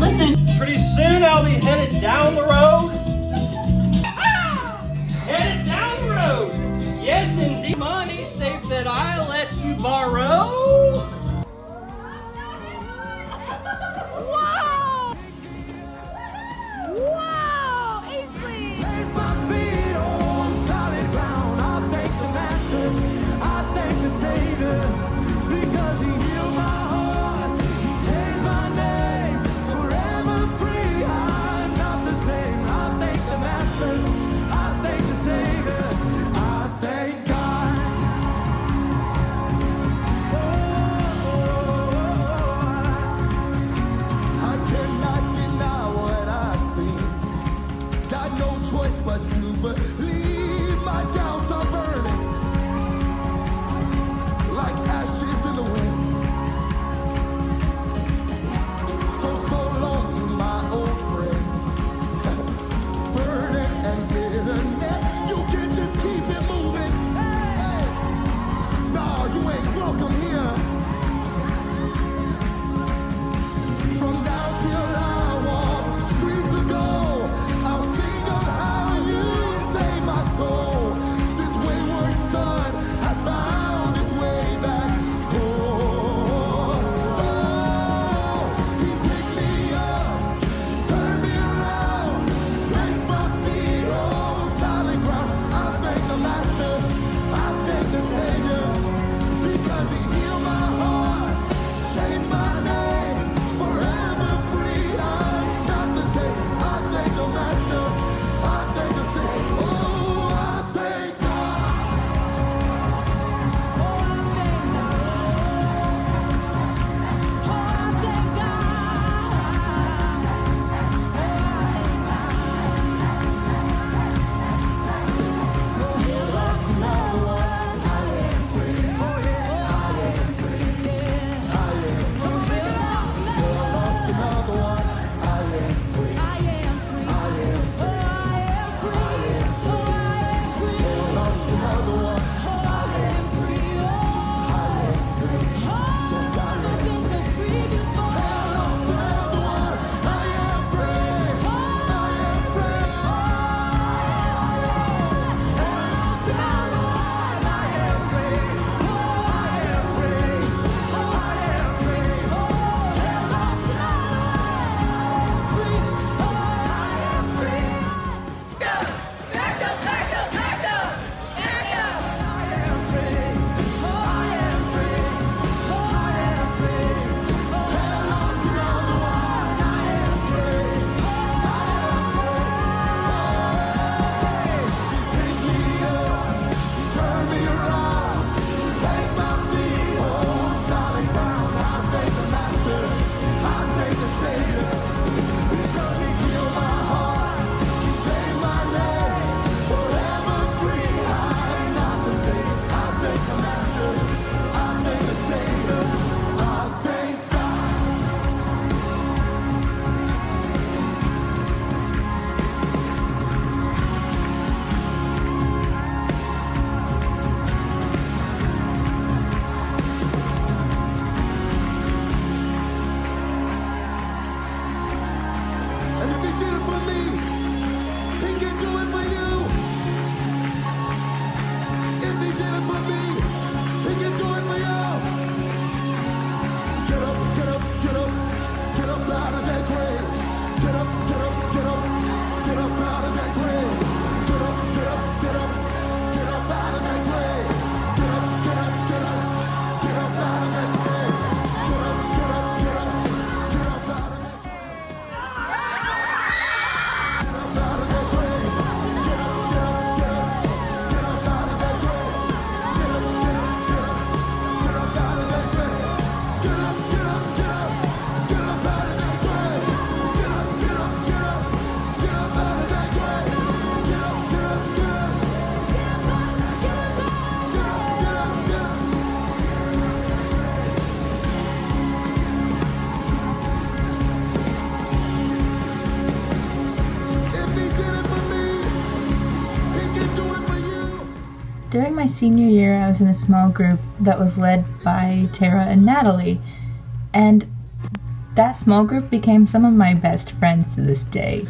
listen. Pretty soon I'll be headed down the road. Headed down the road. Yes, indeed. Money safe that I let you borrow. Wow! Wow! Ainsley! Place my feet on solid ground. I thank the Master, I thank the Savior, because He healed my heart, He changed my name, forever free. I'm not the same. I thank the Master, I thank the Savior, I thank God. I cannot deny what I see. Got no choice but to believe. My doubts are burning like ashes in the wind. So long to my old friends. Burden and bitterness, you can just keep it moving. Hey, no, you ain't welcome here. From now till I walk the streets of gold, I'll sing of how you saved my soul. This wayward son has found his way back home. Oh, he picked me up, turned me around, placed my feet on solid ground. I thank the Master, I thank the Savior, because He healed my heart, changed my name, forever free. I'm not the same. I thank the Master, I thank the Savior. Oh, I thank God. Oh, I thank God. Oh, I thank God. You lost another one. I am free. Oh yeah, I am free. I am free. You lost another one. I am free. I am free. I am free. Oh, I am free. I am Oh, I am free. You lost another one. Oh, I am free. I am free. Yes, I I've am. been so free before. I lost another one. I am free. I am free. Lost another one. I am free. Oh, I am free. Oh, I am free. Oh, lost another one. Free. Oh, I am free. Back up, back up, back up, back up. I am free. Oh, I am free. Oh, I am free. I lost another one. I am free. Pick me up, turn me around, place my feet on solid ground. I thank the Master, I thank the Savior, because He healed my heart, He changed my name, forever free. I'm not the same. I thank the Master, I thank the Savior, I thank God. And if He did it for me, He can do it for you. If He did it for me, He can do it for you. Get up, get up, get up, get up out of that grave. Get up, get up, get up, get up out of that grave. Get up, get up, get up, get up out of that grave. Get up, get up, get up, get up out of that grave. Get up, get up, get up, get up out of that grave. Get up out of that grave. Get up, get up, get up, get up out of that grave. Get up, get up, get up, get up out of that grave. Get up, get up, get up, get up out of that grave. Get up, get up, get up, get up out of that grave. Get up, get up, get up, get up, get up, get up. If He did it for me, He can do it for you. During my senior year, I was in a small group that was led by Tara and Natalie, and That small group became some of my best friends to this day.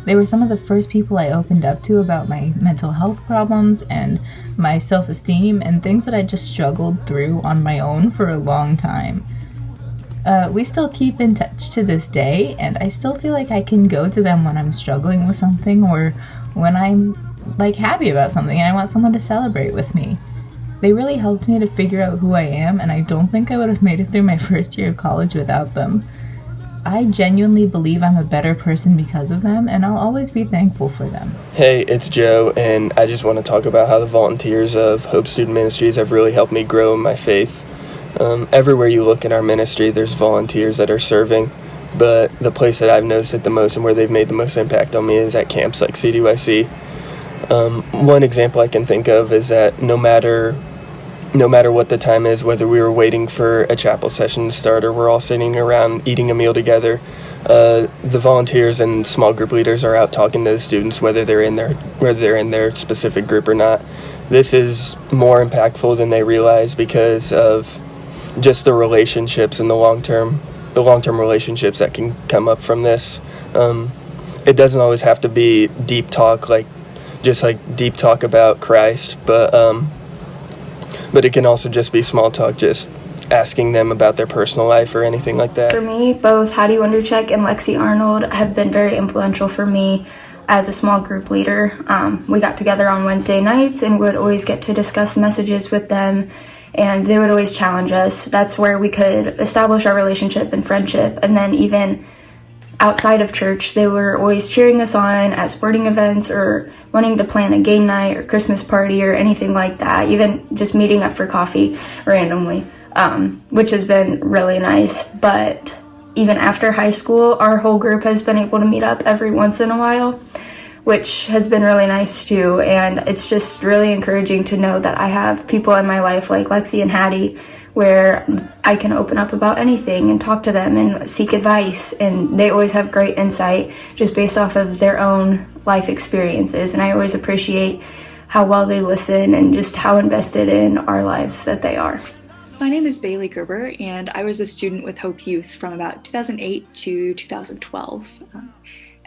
They were some of the first people I opened up to about my mental health problems and my self-esteem and things that I just struggled through on my own for a long time. We still keep in touch to this day, and I still feel like I can go to them when I'm struggling with something or when I'm happy about something and I want someone to celebrate with me. They really helped me to figure out who I am, and I don't think I would have made it through my first year of college without them. I genuinely believe I'm a better person because of them, and I'll always be thankful for them. Hey, it's Joe, and I just want to talk about how the volunteers of Hope Student Ministries have really helped me grow in my faith. Everywhere you look in our ministry, there's volunteers that are serving, but the place that I've noticed it the most and where they've made the most impact on me is at camps like CDYC. One example I can think of is that no matter what the time is, whether we were waiting for a chapel session to start or we're all sitting around eating a meal together, the volunteers and small group leaders are out talking to the students, whether they're in their specific group or not. This is more impactful than they realize because of just the relationships and the long-term relationships that can come up from this. It doesn't always have to be deep talk, just deep talk about Christ, but it can also just be small talk, just asking them about their personal life or anything like that. For me, both Hattie Wondercheck and Lexi Arnold have been very influential for me as a small group leader. We got together on Wednesday nights and would always get to discuss messages with them, and they would always challenge us. That's where we could establish our relationship and friendship, and then even outside of church, they were always cheering us on at sporting events or wanting to plan a game night or Christmas party or anything like that, even just meeting up for coffee randomly, which has been really nice. But even after high school, our whole group has been able to meet up every once in a while, which has been really nice too. And it's just really encouraging to know that I have people in my life like Lexi and Hattie where I can open up about anything and talk to them and seek advice, and they always have great insight just based off of their own life experiences, and I always appreciate how well they listen and just how invested in our lives that they are. My name is Bailey Gerber, and I was a student with Hope Youth from about 2008 to 2012.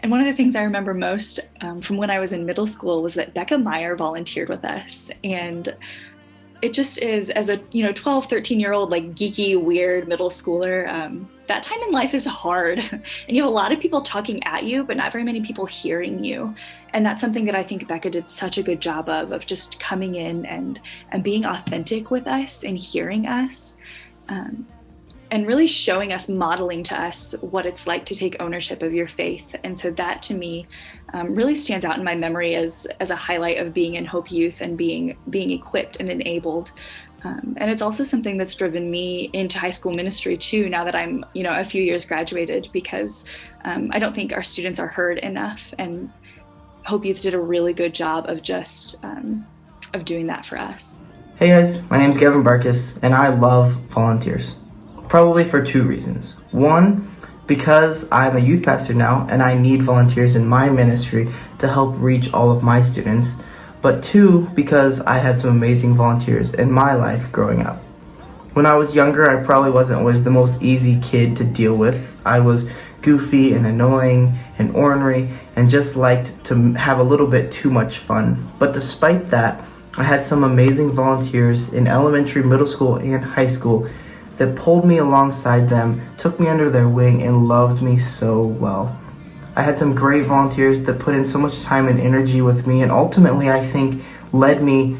And one of the things I remember most from when I was in middle school was that Becca Meyer volunteered with us, and it just is, as a 12, 13-year-old, geeky, weird middle schooler, that time in life is hard. And you have a lot of people talking at you, but not very many people hearing you. And that's something that I think Becca did such a good job of just coming in and being authentic with us and hearing us, and really showing us, modeling to us what it's like to take ownership of your faith. And so that, to me, really stands out in my memory as a highlight of being in Hope Youth and being equipped and enabled. And it's also something that's driven me into high school ministry too, now that I'm, a few years graduated, because I don't think our students are heard enough. And Hope Youth did a really good job of just of doing that for us. Hey guys, my name's Gavin Barkis, and I love volunteers. Probably for two reasons. One, because I'm a youth pastor now and I need volunteers in my ministry to help reach all of my students. But two, because I had some amazing volunteers in my life growing up. When I was younger, I probably wasn't always the most easy kid to deal with. I was goofy and annoying and ornery and just liked to have a little bit too much fun. But despite that, I had some amazing volunteers in elementary, middle school, and high school that pulled me alongside them, took me under their wing, and loved me so well. I had some great volunteers that put in so much time and energy with me, and ultimately I think led me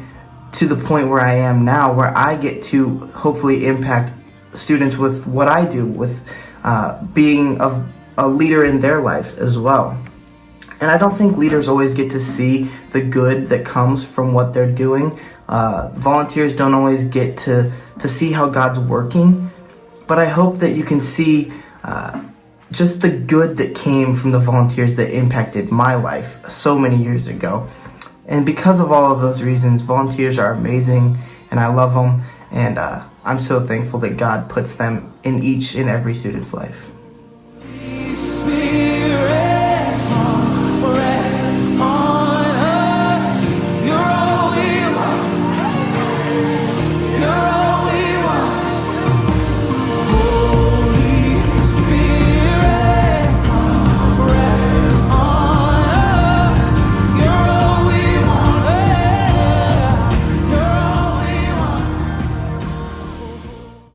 to the point where I am now, where I get to hopefully impact students with what I do, with being a leader in their lives as well. And I don't think leaders always get to see the good that comes from what they're doing. Volunteers don't always get to see how God's working, but I hope that you can see just the good that came from the volunteers that impacted my life so many years ago. And because of all of those reasons, volunteers are amazing, and I love them, and I'm so thankful that God puts them in each and every student's life.